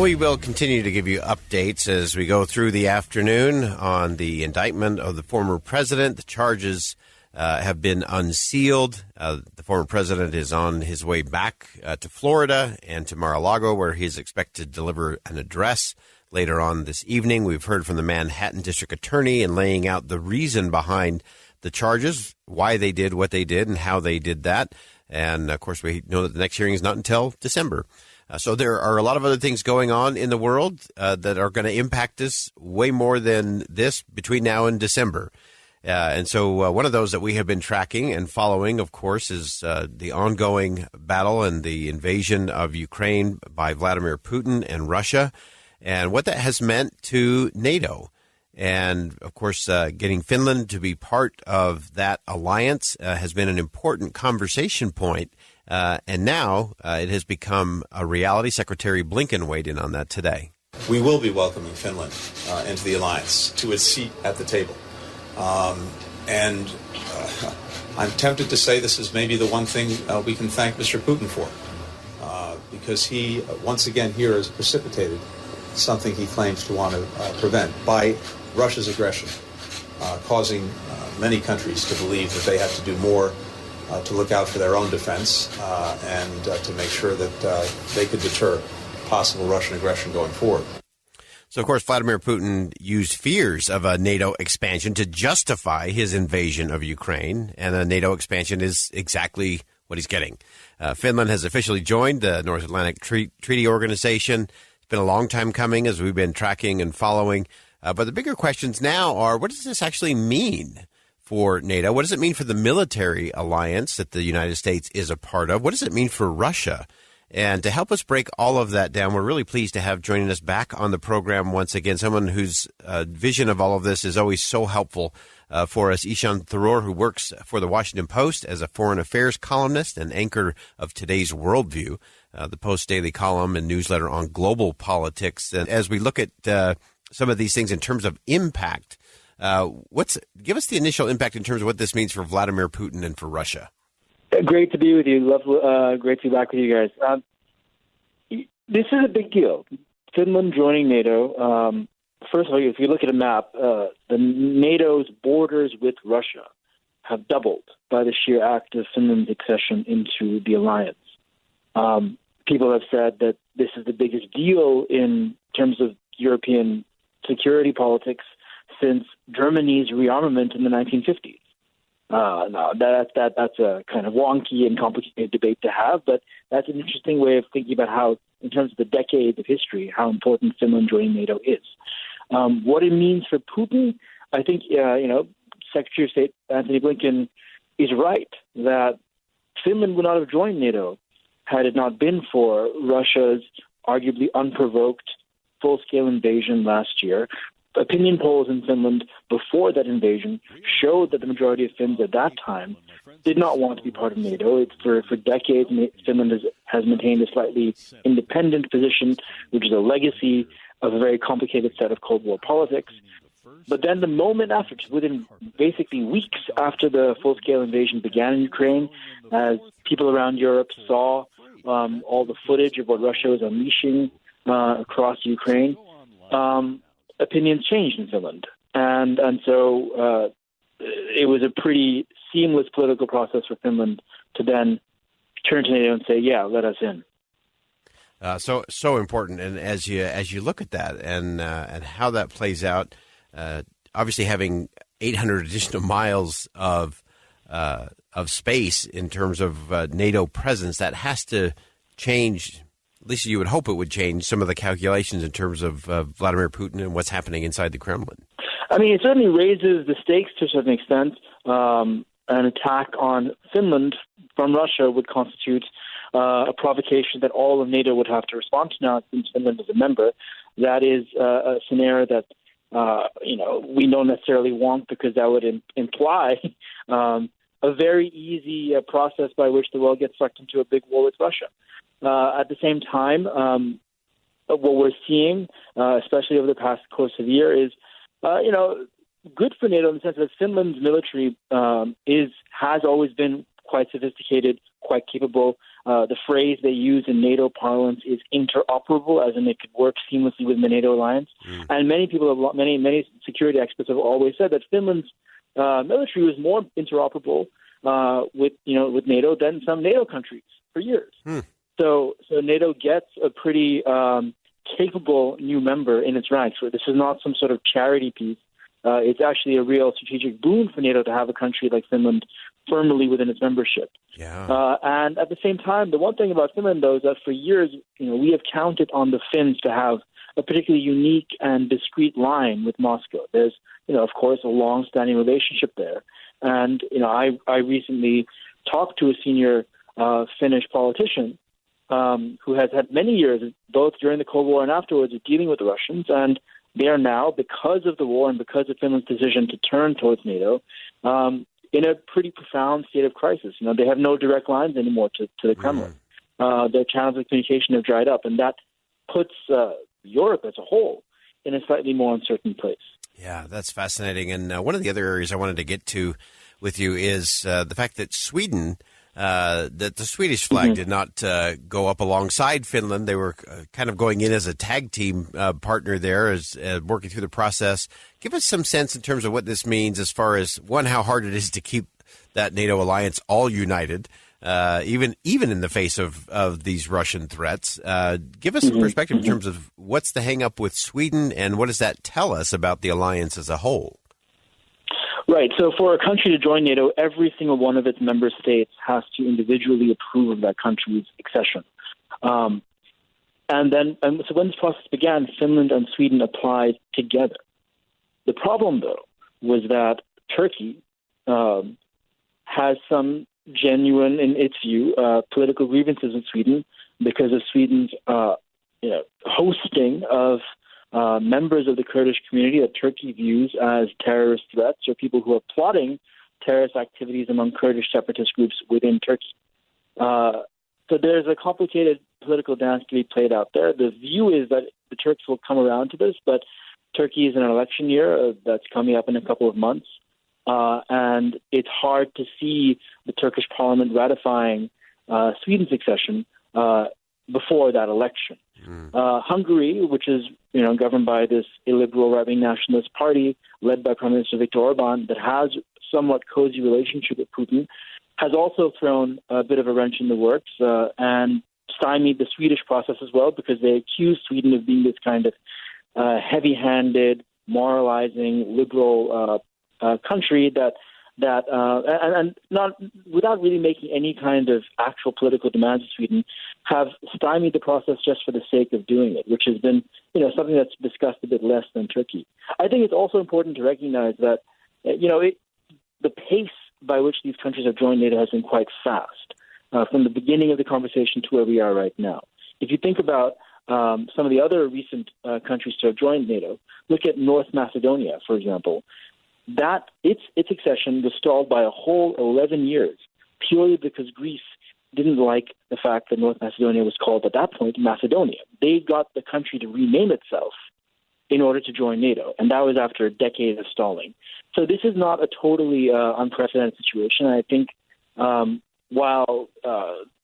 we will continue to give you updates as we go through the afternoon on the indictment of the former president. The charges have been unsealed. The former president is on his way back to Florida and to Mar-a-Lago, where he's expected to deliver an address later on this evening. We've heard from the Manhattan District Attorney in laying out the reason behind the charges, why they did what they did and how they did that. And, of course, we know that the next hearing is not until December. So there are a lot of other things going on in the world that are going to impact us way more than this between now and December. And so one of those that we have been tracking and following, of course, is the ongoing battle and the invasion of Ukraine by Vladimir Putin and Russia and what that has meant to NATO. And, of course, getting Finland to be part of that alliance has been an important conversation point. And now it has become a reality. Secretary Blinken weighed in on that today. We will be welcoming Finland into the alliance, to its seat at the table. And I'm tempted to say this is maybe the one thing we can thank Mr. Putin for, because he, once again here, has precipitated something he claims to want to prevent by Russia's aggression, causing many countries to believe that they have to do more to look out for their own defense and to make sure that they could deter possible Russian aggression going forward. So, of course, Vladimir Putin used fears of a NATO expansion to justify his invasion of Ukraine, and a NATO expansion is exactly what he's getting. Finland has officially joined the North Atlantic Treaty Organization. It's been a long time coming, as we've been tracking and following. But the bigger questions now are, what does this actually mean for NATO? What does it mean for the military alliance that the United States is a part of? What does it mean for Russia? And to help us break all of that down, we're really pleased to have joining us back on the program once again, someone whose vision of all of this is always so helpful for us, Ishan Tharoor, who works for the Washington Post as a foreign affairs columnist and anchor of Today's Worldview, the Post's daily column and newsletter on global politics. And as we look at some of these things in terms of impact, give us the initial impact in terms of what this means for Vladimir Putin and for Russia. Great to be with you. Great to be back with you guys. This is a big deal. Finland joining NATO. First of all, if you look at a map, the NATO's borders with Russia have doubled by the sheer act of Finland's accession into the alliance. People have said that this is the biggest deal in terms of European security politics since Germany's rearmament in the 1950s. Now, that's a kind of wonky and complicated debate to have, but that's an interesting way of thinking about how, in terms of the decades of history, how important Finland joining NATO is. What it means for Putin, I think, Secretary of State Antony Blinken is right that Finland would not have joined NATO had it not been for Russia's arguably unprovoked full-scale invasion last year. Opinion polls in Finland before that invasion showed that the majority of Finns at that time did not want to be part of NATO. For decades, Finland has maintained a slightly independent position, which is a legacy of a very complicated set of Cold War politics. But then the moment after, within basically weeks after the full-scale invasion began in Ukraine, as people around Europe saw all the footage of what Russia was unleashing across Ukraine, opinions changed in Finland. And so it was a pretty seamless political process for Finland to then turn to NATO and say, yeah, let us in. So important. And as you look at that and how that plays out, obviously having 800 additional miles of space in terms of NATO presence, that has to change. At least you would hope it would change some of the calculations in terms of Vladimir Putin and what's happening inside the Kremlin. I mean, it certainly raises the stakes to a certain extent. An attack on Finland from Russia would constitute a provocation that all of NATO would have to respond to now, since Finland is a member. That is a scenario that we don't necessarily want, because that would imply a very easy process by which the world gets sucked into a big war with Russia. At the same time, what we're seeing, especially over the past course of the year, is, good for NATO in the sense that Finland's military has always been quite sophisticated, quite capable. The phrase they use in NATO parlance is interoperable, as in it could work seamlessly within the NATO alliance. And many people, many security experts have always said that Finland's military was more interoperable with NATO than some NATO countries for years. So NATO gets a pretty capable new member in its ranks. So this is not some sort of charity piece. It's actually a real strategic boon for NATO to have a country like Finland firmly within its membership. And at the same time, the one thing about Finland, though, is that for years, we have counted on the Finns to have a particularly unique and discreet line with Moscow. There's, of course, a long-standing relationship there. And, I recently talked to a senior Finnish politician who has had many years, both during the Cold War and afterwards, of dealing with the Russians. And they are now, because of the war and because of Finland's decision to turn towards NATO, in a pretty profound state of crisis. They have no direct lines anymore to the Kremlin. Their channels of communication have dried up, and that puts Europe as a whole in a slightly more uncertain place. Yeah, that's fascinating. And one of the other areas I wanted to get to with you is the fact that Sweden, that the Swedish flag did not go up alongside Finland. They were kind of going in as a tag team partner there, as working through the process. Give us some sense in terms of what this means as far as, one, how hard it is to keep that NATO alliance all united, even in the face of these Russian threats. Give us some perspective in terms of what's the hang-up with Sweden, and what does that tell us about the alliance as a whole? Right. So for a country to join NATO, every single one of its member states has to individually approve of that country's accession. So when this process began, Finland and Sweden applied together. The problem, though, was that Turkey has some genuine, in its view, political grievances with Sweden because of Sweden's hosting of members of the Kurdish community that Turkey views as terrorist threats or people who are plotting terrorist activities among Kurdish separatist groups within Turkey. So there's a complicated political dance to be played out there. The view is that the Turks will come around to this, but Turkey is in an election year that's coming up in a couple of months. And it's hard to see the Turkish parliament ratifying Sweden's accession before that election. Hungary, which is governed by this illiberal right-wing nationalist party led by Prime Minister Viktor Orban that has somewhat cozy relationship with Putin, has also thrown a bit of a wrench in the works and stymied the Swedish process as well, because they accuse Sweden of being this kind of heavy-handed, moralizing, liberal country that not without really making any kind of actual political demands of Sweden, have stymied the process just for the sake of doing it, which has been something that's discussed a bit less than Turkey. I think it's also important to recognize that the pace by which these countries have joined NATO has been quite fast from the beginning of the conversation to where we are right now. If you think about some of the other recent countries to have joined NATO, look at North Macedonia, for example. That its accession was stalled by a whole 11 years, purely because Greece didn't like the fact that North Macedonia was called at that point Macedonia. They got the country to rename itself in order to join NATO, and that was after a decade of stalling. So this is not a totally unprecedented situation. I think while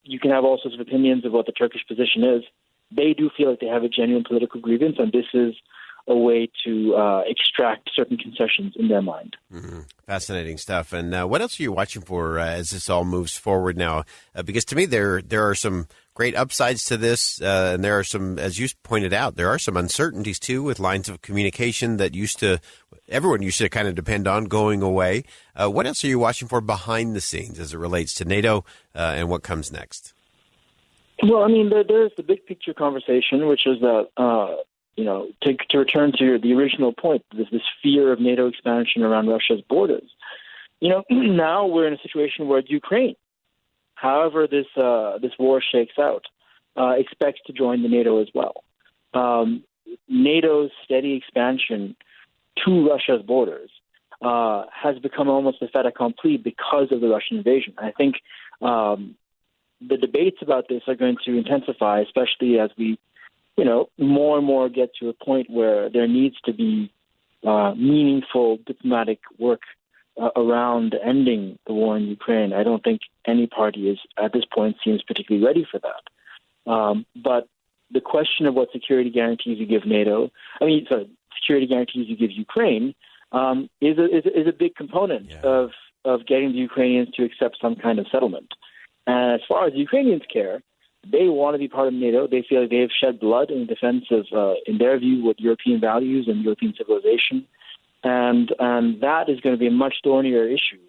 you can have all sorts of opinions of what the Turkish position is, they do feel like they have a genuine political grievance, and this is a way to extract certain concessions in their mind. Fascinating stuff. And what else are you watching for as this all moves forward now? Because to me, there are some great upsides to this, and there are some, as you pointed out, there are some uncertainties too with lines of communication that everyone used to kind of depend on going away. What else are you watching for behind the scenes as it relates to NATO and what comes next? Well, I mean, there's the big picture conversation, which is that to return to the original point, this fear of NATO expansion around Russia's borders. Now we're in a situation where Ukraine, however this war shakes out, expects to join the NATO as well. NATO's steady expansion to Russia's borders has become almost a fait accompli because of the Russian invasion. I think the debates about this are going to intensify, especially as we more and more get to a point where there needs to be meaningful diplomatic work around ending the war in Ukraine. I don't think any party is, at this point, seems particularly ready for that. But the question of what security guarantees you give security guarantees you give Ukraine is a big component of getting the Ukrainians to accept some kind of settlement. And as far as the Ukrainians care, they want to be part of NATO. They feel like they have shed blood in defense of, in their view, with European values and European civilization. And that is going to be a much thornier issue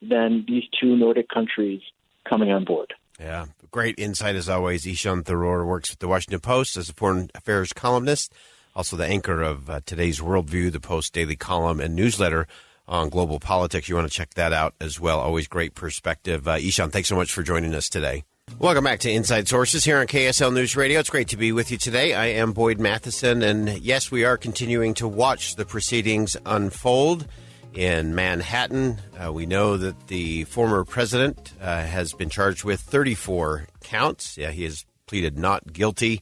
than these two Nordic countries coming on board. Yeah, great insight as always. Ishan Tharoor works with the Washington Post as a foreign affairs columnist, also the anchor of today's Worldview, the Post daily column and newsletter on global politics. You want to check that out as well. Always great perspective. Ishan, thanks so much for joining us today. Welcome back to Inside Sources here on KSL News Radio. It's great to be with you today. I am Boyd Matheson, and yes, we are continuing to watch the proceedings unfold in Manhattan. We know that the former president has been charged with 34 counts. Yeah, he has pleaded not guilty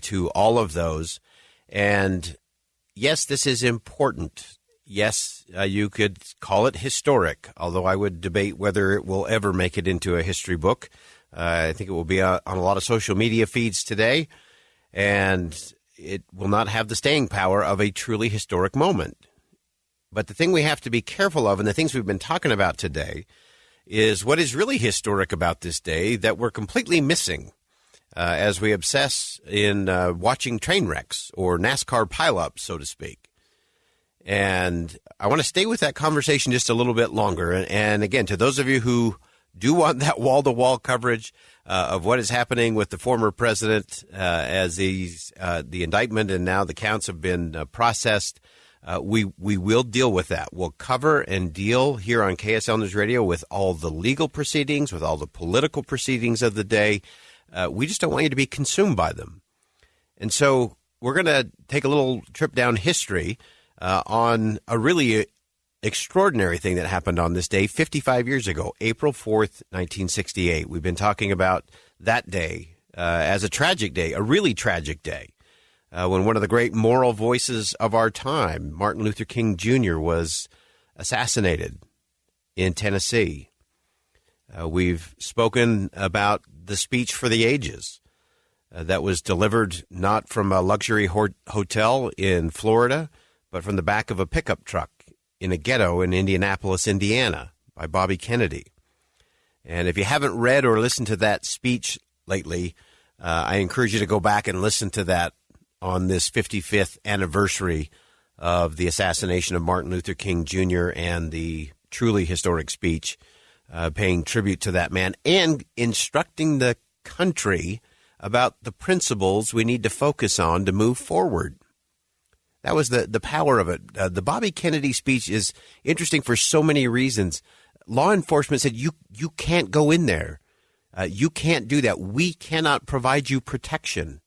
to all of those. And yes, this is important. Yes, you could call it historic, although I would debate whether it will ever make it into a history book. I think it will be on a lot of social media feeds today, and it will not have the staying power of a truly historic moment. But the thing we have to be careful of, and the things we've been talking about today, is what is really historic about this day that we're completely missing as we obsess in watching train wrecks or NASCAR pileups, so to speak. And I want to stay with that conversation just a little bit longer. And again, to those of you who do want that wall-to-wall coverage of what is happening with the former president as the indictment and now the counts have been processed, we will deal with that. We'll cover and deal here on KSL News Radio with all the legal proceedings, with all the political proceedings of the day. We just don't want you to be consumed by them. And so we're going to take a little trip down history on a really extraordinary thing that happened on this day 55 years ago, April 4th, 1968. We've been talking about that day as a tragic day, a really tragic day, when one of the great moral voices of our time, Martin Luther King Jr., was assassinated in Tennessee. We've spoken about the speech for the ages that was delivered not from a luxury hotel in Florida, but from the back of a pickup truck in a ghetto in Indianapolis, Indiana, by Bobby Kennedy. And if you haven't read or listened to that speech lately, I encourage you to go back and listen to that on this 55th anniversary of the assassination of Martin Luther King Jr. and the truly historic speech paying tribute to that man and instructing the country about the principles we need to focus on to move forward. That was the power of it. The Bobby Kennedy speech is interesting for so many reasons. Law enforcement said, you can't go in there. You can't do that. We cannot provide you protection.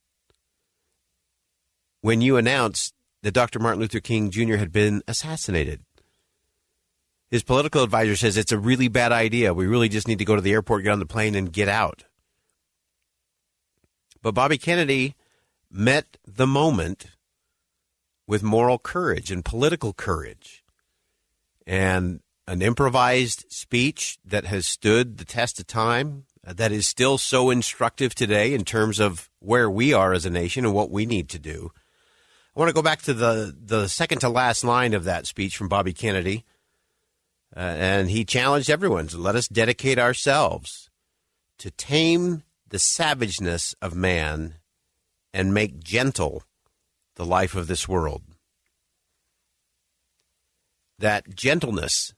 When you announced that Dr. Martin Luther King Jr. had been assassinated, his political advisor says it's a really bad idea. We really just need to go to the airport, get on the plane, and get out. But Bobby Kennedy met the moment with moral courage and political courage, and an improvised speech that has stood the test of time, that is still so instructive today in terms of where we are as a nation and what we need to do. I want to go back to the second to last line of that speech from Bobby Kennedy, and he challenged everyone to let us dedicate ourselves to tame the savageness of man and make gentle the life of this world. That gentleness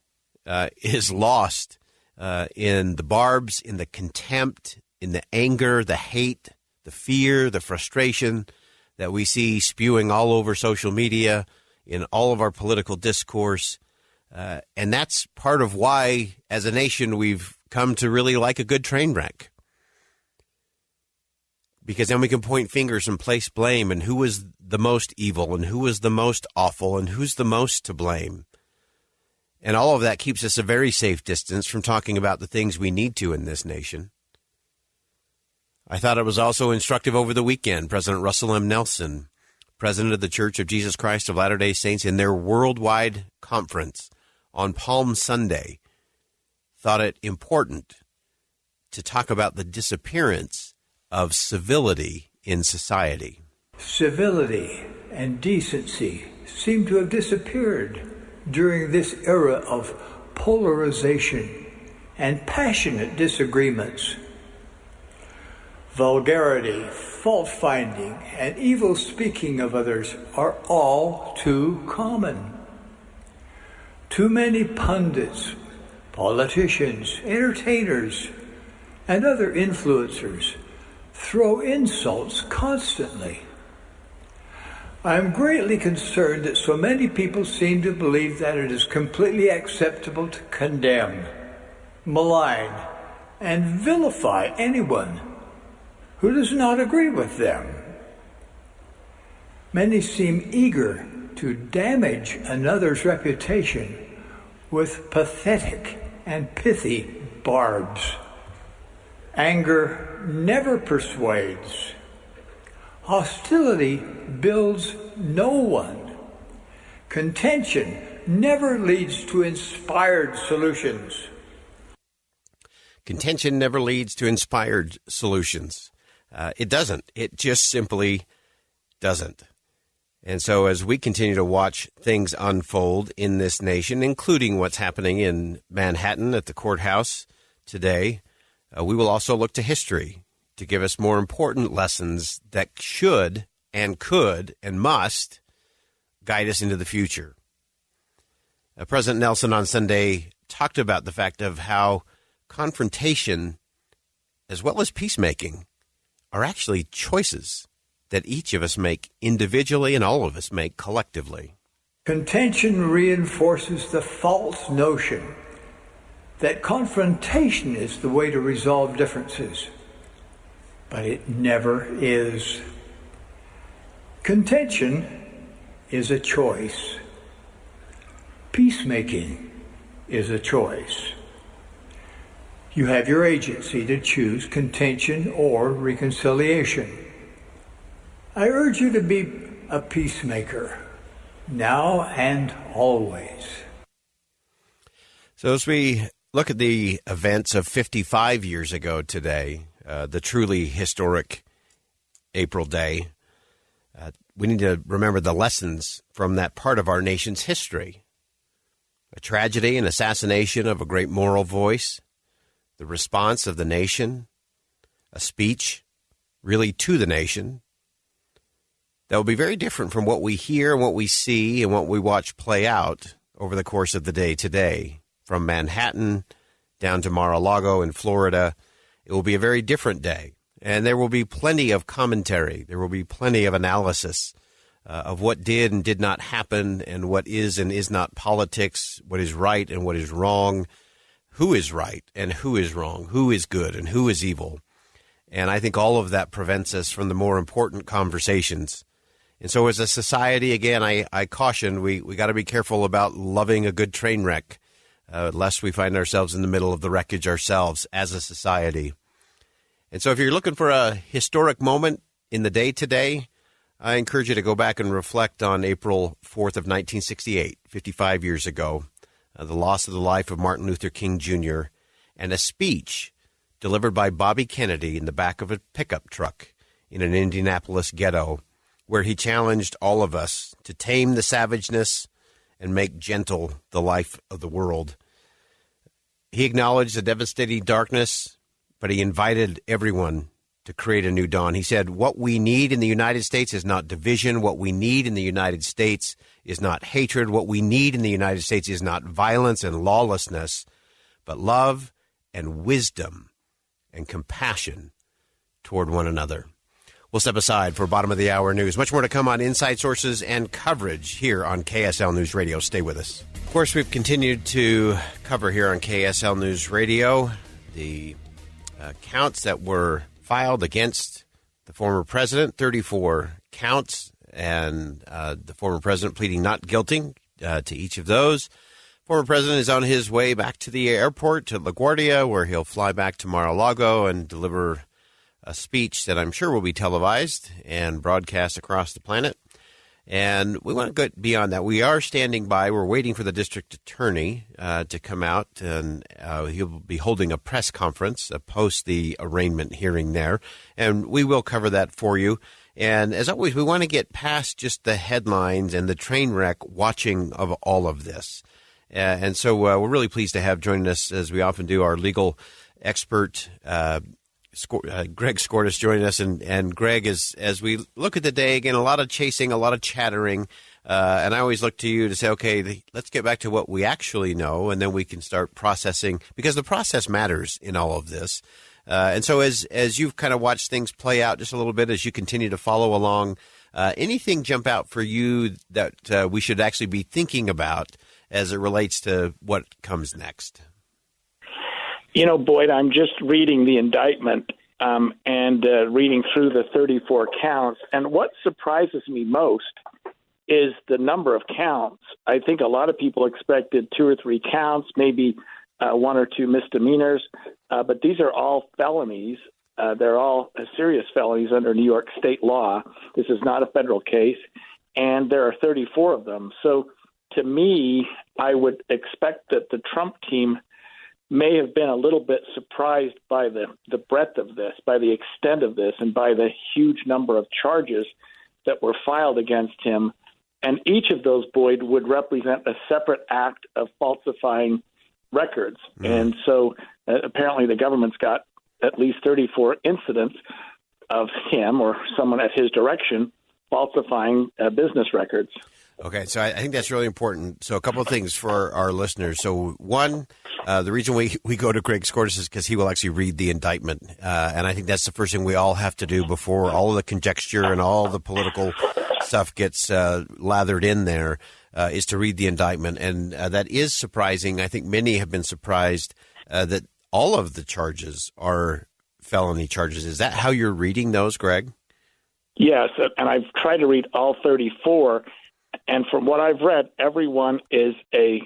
is lost in the barbs, in the contempt, in the anger, the hate, the fear, the frustration that we see spewing all over social media, in all of our political discourse. And that's part of why, as a nation, we've come to really like a good train wreck. Because then we can point fingers and place blame, and who was the most evil, and who was the most awful, and who's the most to blame. And all of that keeps us a very safe distance from talking about the things we need to in this nation. I thought it was also instructive over the weekend. President Russell M. Nelson, president of the Church of Jesus Christ of Latter-day Saints, in their worldwide conference on Palm Sunday thought it important to talk about the disappearance of civility in society. Civility and decency seem to have disappeared during this era of polarization and passionate disagreements. Vulgarity, fault-finding, and evil speaking of others are all too common. Too many pundits, politicians, entertainers, and other influencers throw insults constantly. I am greatly concerned that so many people seem to believe that it is completely acceptable to condemn, malign, and vilify anyone who does not agree with them. Many seem eager to damage another's reputation with pathetic and pithy barbs. Anger never persuades. Hostility builds no one. Contention never leads to inspired solutions. Contention never leads to inspired solutions. It doesn't. It just simply doesn't. And so as we continue to watch things unfold in this nation, including what's happening in Manhattan at the courthouse today, we will also look to history to give us more important lessons that should and could and must guide us into the future. President Nelson on Sunday talked about the fact of how confrontation as well as peacemaking are actually choices that each of us make individually and all of us make collectively. Contention reinforces the false notion that confrontation is the way to resolve differences, but it never is. Contention is a choice. Peacemaking is a choice. You have your agency to choose contention or reconciliation. I urge you to be a peacemaker, now and always. So as we look at the events of 55 years ago today, the truly historic April Day, we need to remember the lessons from that part of our nation's history. A tragedy and assassination of a great moral voice, the response of the nation, a speech really to the nation, that will be very different from what we hear and what we see and what we watch play out over the course of the day today. From Manhattan down to Mar-a-Lago in Florida, it will be a very different day. And there will be plenty of commentary. There will be plenty of analysis of what did and did not happen and what is and is not politics, what is right and what is wrong, who is right and who is wrong, who is good and who is evil. And I think all of that prevents us from the more important conversations. And so as a society, again, I caution, we got to be careful about loving a good train wreck, lest we find ourselves in the middle of the wreckage ourselves as a society. And so if you're looking for a historic moment in the day today, I encourage you to go back and reflect on April 4th of 1968, 55 years ago, the loss of the life of Martin Luther King Jr., and a speech delivered by Bobby Kennedy in the back of a pickup truck in an Indianapolis ghetto, where he challenged all of us to tame the savageness and make gentle the life of the world. He acknowledged the devastating darkness, but he invited everyone to create a new dawn. He said, what we need in the United States is not division. What we need in the United States is not hatred. What we need in the United States is not violence and lawlessness, but love and wisdom and compassion toward one another. We'll step aside for bottom of the hour news. Much more to come on inside sources and coverage here on KSL News Radio. Stay with us. Of course, we've continued to cover here on KSL News Radio the counts that were filed against the former president, 34 counts, and the former president pleading not guilty to each of those. Former president is on his way back to the airport to LaGuardia, where he'll fly back to Mar-a-Lago and deliver a speech that I'm sure will be televised and broadcast across the planet. And we want to go beyond that. We are standing by. We're waiting for the district attorney to come out, and he'll be holding a press conference post the arraignment hearing there. And we will cover that for you. And as always, we want to get past just the headlines and the train wreck watching of all of this. And so we're really pleased to have joining us, as we often do, our legal expert, Greg Skordas, joining us. And Greg, as we look at the day, again, a lot of chasing, a lot of chattering. And I always look to you to say, okay, let's get back to what we actually know, and then we can start processing, because the process matters in all of this. And so as you've kind of watched things play out just a little bit, as you continue to follow along, anything jump out for you that we should actually be thinking about as it relates to what comes next? You know, Boyd, I'm just reading the indictment and reading through the 34 counts. And what surprises me most is the number of counts. I think a lot of people expected 2 or 3 counts, maybe 1 or 2 misdemeanors. But these are all felonies. They're all serious felonies under New York state law. This is not a federal case. And there are 34 of them. So to me, I would expect that the Trump team may have been a little bit surprised by the breadth of this, by the extent of this, and by the huge number of charges that were filed against him. And each of those, Boyd, would represent a separate act of falsifying records. Mm-hmm. And so apparently the government's got at least 34 incidents of him or someone at his direction falsifying business records. Okay, so I think that's really important. So a couple of things for our listeners. So one, the reason we go to Greg Skordas is because he will actually read the indictment. And I think that's the first thing we all have to do before all of the conjecture and all the political stuff gets lathered in there, is to read the indictment. And that is surprising. I think many have been surprised that all of the charges are felony charges. Is that how you're reading those, Greg? Yes, and I've tried to read all 34. And from what I've read, everyone is a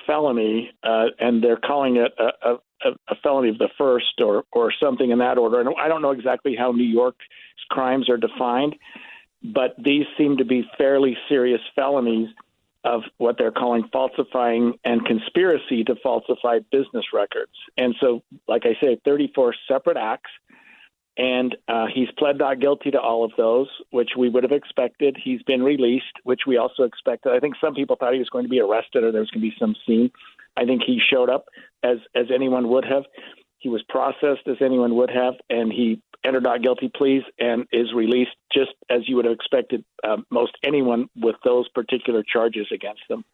felony, and they're calling it a felony of the first or something in that order. And I don't know exactly how New York's crimes are defined, but these seem to be fairly serious felonies of what they're calling falsifying and conspiracy to falsify business records. And so, like I say, 34 separate acts. And he's pled not guilty to all of those, which we would have expected. He's been released, which we also expected. I think some people thought he was going to be arrested or there was going to be some scene. I think he showed up as anyone would have. He was processed as anyone would have, and he entered not guilty pleas and is released just as you would have expected most anyone with those particular charges against them.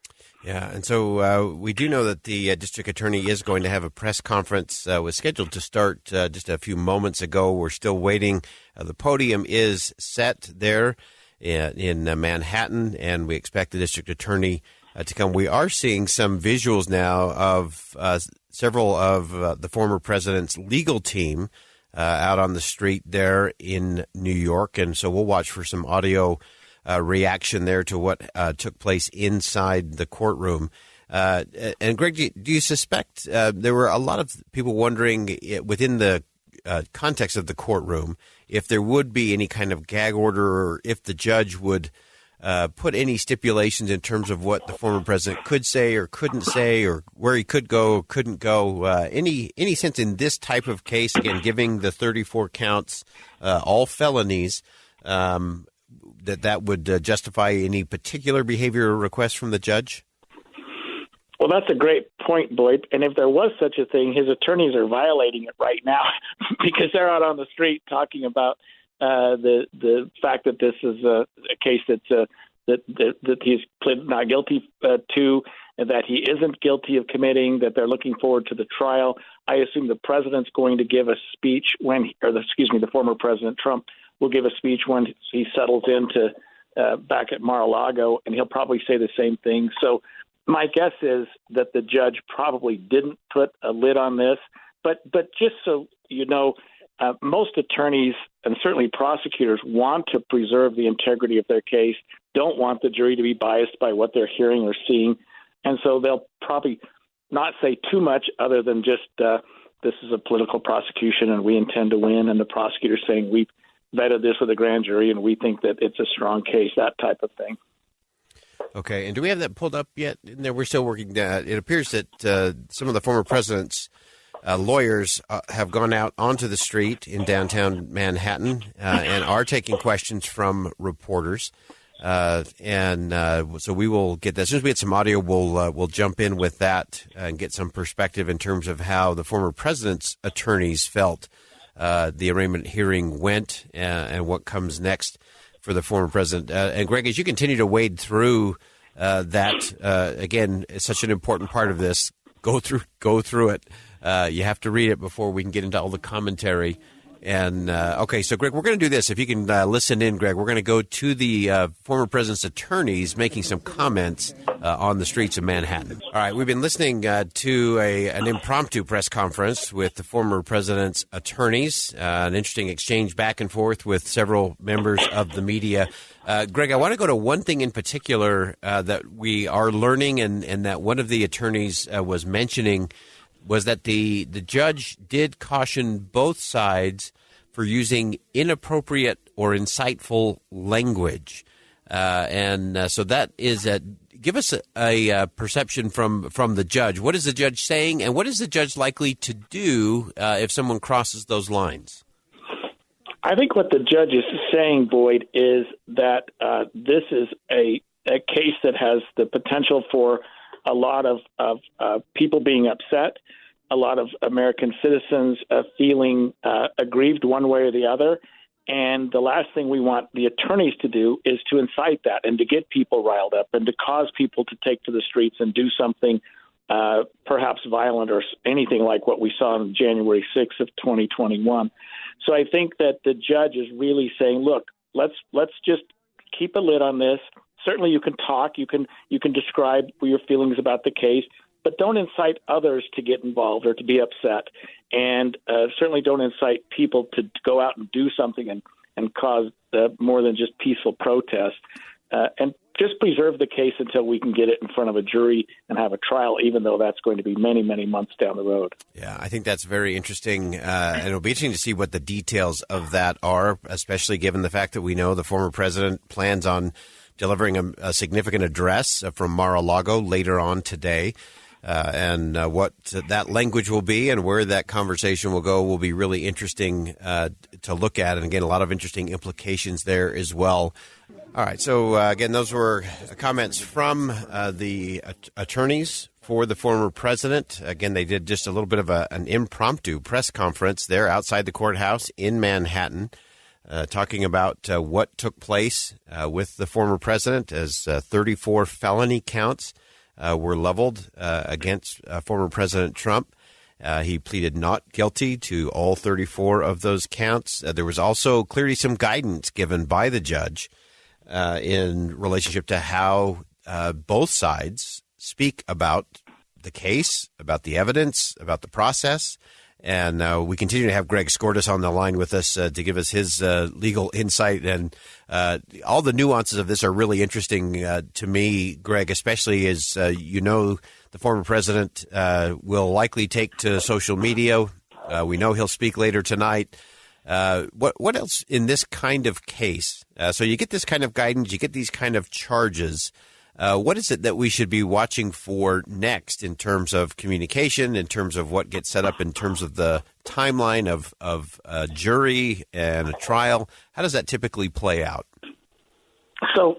Yeah, and so we do know that the district attorney is going to have a press conference. Was scheduled to start just a few moments ago. We're still waiting. The podium is set there in Manhattan, and we expect the district attorney to come. We are seeing some visuals now of several of the former president's legal team out on the street there in New York, and so we'll watch for some audio reaction there to what took place inside the courtroom. And Greg, do you suspect there were a lot of people wondering within the context of the courtroom if there would be any kind of gag order or if the judge would put any stipulations in terms of what the former president could say or couldn't say or where he could go or couldn't go? Any sense in this type of case, again, giving the 34 counts, all felonies, that would justify any particular behavior or request from the judge? Well, that's a great point, Boyd. And if there was such a thing, his attorneys are violating it right now because they're out on the street talking about the fact that this is a case that he's pleaded not guilty to, and that he isn't guilty of committing, that they're looking forward to the trial. I assume the president's going to give a speech the former President Trump will give a speech when he settles into back at Mar-a-Lago, and he'll probably say the same thing. So my guess is that the judge probably didn't put a lid on this. But just so you know, most attorneys and certainly prosecutors want to preserve the integrity of their case, don't want the jury to be biased by what they're hearing or seeing. And so they'll probably not say too much other than just this is a political prosecution and we intend to win. And the prosecutor saying vetted this with a grand jury, and we think that it's a strong case, that type of thing. Okay, and do we have that pulled up yet? No, we're still working. It appears that some of the former president's lawyers have gone out onto the street in downtown Manhattan and are taking questions from reporters. So we will get that. As soon as we get some audio, we'll jump in with that and get some perspective in terms of how the former president's attorneys felt the arraignment hearing went and what comes next for the former president. And Greg, as you continue to wade through that, again, it's such an important part of this. Go through it. You have to read it before we can get into all the commentary. And, okay, so, Greg, we're going to do this. If you can listen in, Greg, we're going to go to the former president's attorneys making some comments on the streets of Manhattan. All right, we've been listening to an impromptu press conference with the former president's attorneys, an interesting exchange back and forth with several members of the media. Greg, I want to go to one thing in particular that we are learning and that one of the attorneys was mentioning was that the judge did caution both sides for using inappropriate or insightful language. So that is give us a perception from the judge. What is the judge saying, and what is the judge likely to do if someone crosses those lines? I think what the judge is saying, Boyd, is that this is a case that has the potential for a lot of people being upset, a lot of American citizens feeling aggrieved one way or the other. And the last thing we want the attorneys to do is to incite that and to get people riled up and to cause people to take to the streets and do something perhaps violent or anything like what we saw on January 6th of 2021. So I think that the judge is really saying, look, let's just keep a lid on this. Certainly you can talk, you can describe your feelings about the case, but don't incite others to get involved or to be upset. And certainly don't incite people to go out and do something and cause more than just peaceful protest. And just preserve the case until we can get it in front of a jury and have a trial, even though that's going to be many, many months down the road. Yeah, I think that's very interesting. And it'll be interesting to see what the details of that are, especially given the fact that we know the former president plans on delivering a significant address from Mar-a-Lago later on today. And what that language will be and where that conversation will go will be really interesting to look at. And again, a lot of interesting implications there as well. All right. So, again, those were comments from the attorneys for the former president. Again, they did just a little bit of an impromptu press conference there outside the courthouse in Manhattan, talking about what took place with the former president as 34 felony counts were leveled against former President Trump. He pleaded not guilty to all 34 of those counts. There was also clearly some guidance given by the judge in relationship to how both sides speak about the case, about the evidence, about the process. And we continue to have Greg Skordas on the line with us to give us his legal insight. And all the nuances of this are really interesting to me, Greg, especially as you know the former president will likely take to social media. We know he'll speak later tonight. What else in this kind of case? So you get this kind of guidance, you get these kind of charges. What is it that we should be watching for next in terms of communication, in terms of what gets set up, in terms of the timeline of a jury and a trial? How does that typically play out? So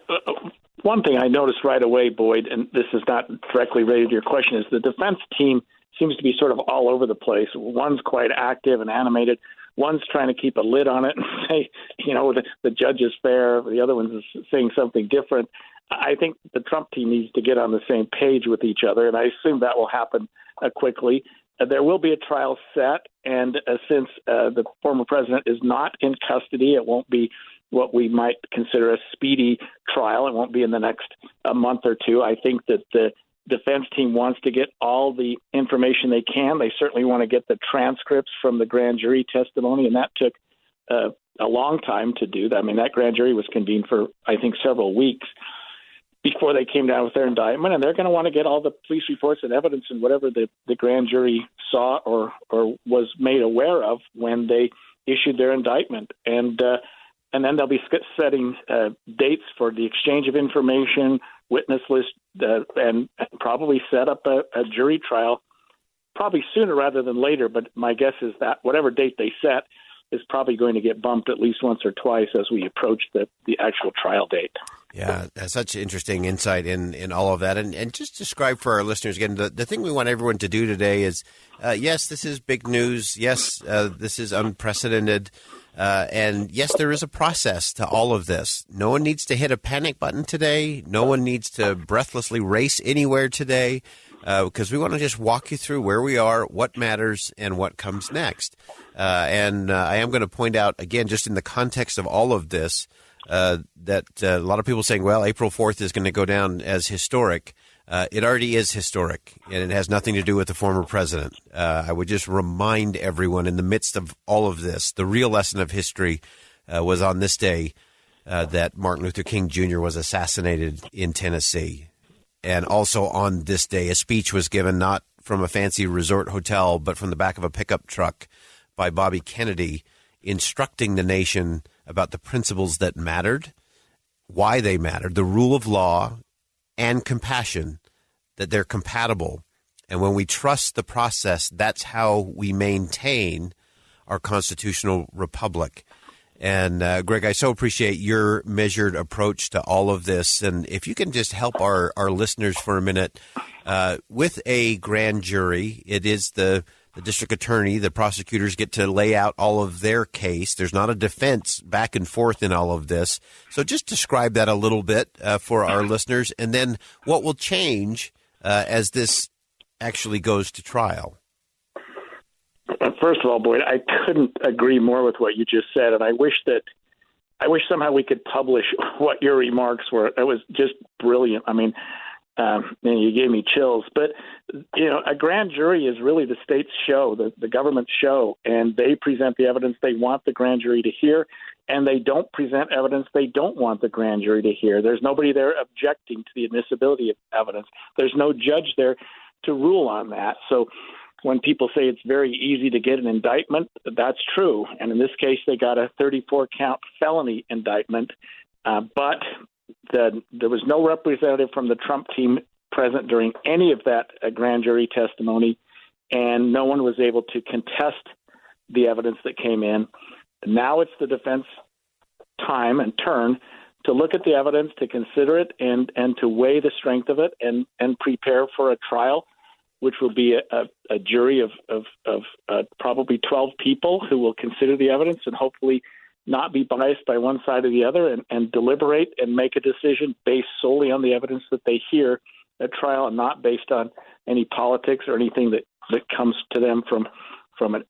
one thing I noticed right away, Boyd, and this is not directly related to your question, is the defense team seems to be sort of all over the place. One's quite active and animated. One's trying to keep a lid on it and say, the judge is fair. The other one's saying something different. I think the Trump team needs to get on the same page with each other, and I assume that will happen quickly. There will be a trial set, and since the former president is not in custody, it won't be what we might consider a speedy trial. It won't be in the next month or two. I think that the defense team wants to get all the information they can. They certainly want to get the transcripts from the grand jury testimony, and that took a long time to do. I mean, that grand jury was convened for, I think, several weeks before they came down with their indictment, and they're going to want to get all the police reports and evidence and whatever the grand jury saw or was made aware of when they issued their indictment. And and then they'll be setting dates for the exchange of information, witness list, and probably set up a jury trial probably sooner rather than later. But my guess is that whatever date they set is probably going to get bumped at least once or twice as we approach the actual trial date. Yeah, that's such interesting insight in all of that. And just describe for our listeners again, the thing we want everyone to do today is, yes, this is big news. Yes, this is unprecedented. And yes, there is a process to all of this. No one needs to hit a panic button today. No one needs to breathlessly race anywhere today, because we want to just walk you through where we are, what matters, and what comes next. And I am going to point out, again, just in the context of all of this, that a lot of people saying, well, April 4th is going to go down as historic. It already is historic, and it has nothing to do with the former president. I would just remind everyone in the midst of all of this, the real lesson of history was on this day that Martin Luther King Jr. was assassinated in Tennessee. And also on this day, a speech was given not from a fancy resort hotel, but from the back of a pickup truck by Bobby Kennedy, instructing the nation about the principles that mattered, why they mattered, the rule of law and compassion, that they're compatible. And when we trust the process, that's how we maintain our constitutional republic. And Greg, I so appreciate your measured approach to all of this. And if you can just help our listeners for a minute, with a grand jury, it is the district attorney, the prosecutors get to lay out all of their case. There's not a defense back and forth in all of this. So just describe that a little bit for our listeners, and then what will change as this actually goes to trial. First of all, Boyd, I couldn't agree more with what you just said, and I wish somehow we could publish what your remarks were. It was just brilliant. I mean, you gave me chills. But, a grand jury is really the state's show, the government's show, and they present the evidence they want the grand jury to hear, and they don't present evidence they don't want the grand jury to hear. There's nobody there objecting to the admissibility of evidence. There's no judge there to rule on that. So when people say it's very easy to get an indictment, that's true. And in this case, they got a 34-count felony indictment, but there was no representative from the Trump team present during any of that grand jury testimony, and no one was able to contest the evidence that came in. Now it's the defense time and turn to look at the evidence, to consider it, and to weigh the strength of it, and prepare for a trial, which will be a jury of probably 12 people who will consider the evidence and hopefully not be biased by one side or the other, and deliberate and make a decision based solely on the evidence that they hear at trial, and not based on any politics or anything that comes to them from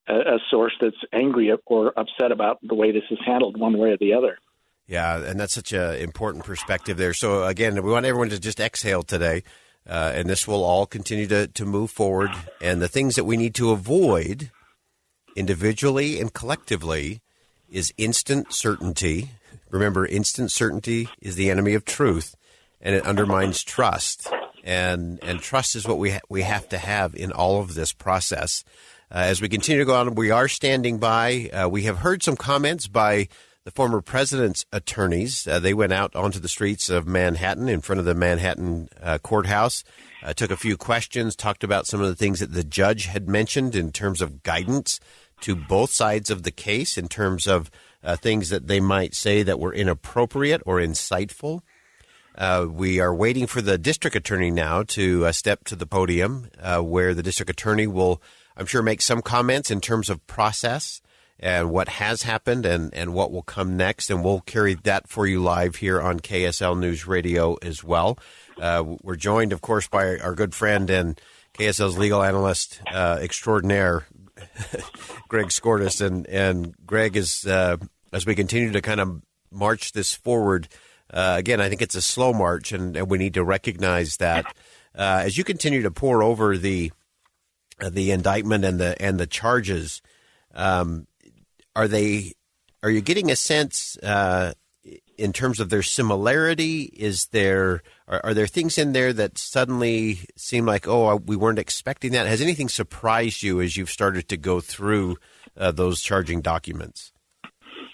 a source that's angry or upset about the way this is handled one way or the other. Yeah, and that's such an important perspective there. So, again, we want everyone to just exhale today, and this will all continue to move forward. And the things that we need to avoid individually and collectively is instant certainty. Remember, instant certainty is the enemy of truth, and it undermines trust. And trust is what we have to have in all of this process. As we continue to go on, we are standing by. We have heard some comments by the former president's attorneys. They went out onto the streets of Manhattan in front of the Manhattan courthouse, took a few questions, talked about some of the things that the judge had mentioned in terms of guidance to both sides of the case, in terms of things that they might say that were inappropriate or insightful. We are waiting for the district attorney now to step to the podium, where the district attorney will, I'm sure, make some comments in terms of process and what has happened and what will come next. And we'll carry that for you live here on KSL News Radio as well. We're joined, of course, by our good friend and KSL's legal analyst extraordinaire, Greg Skordas. And Greg is, as we continue to kind of march this forward, again, I think it's a slow march, and we need to recognize that. As you continue to pour over the indictment and the charges, are you getting a sense in terms of their similarity? Are there things in there that suddenly seem like, we weren't expecting that? Has anything surprised you as you've started to go through those charging documents?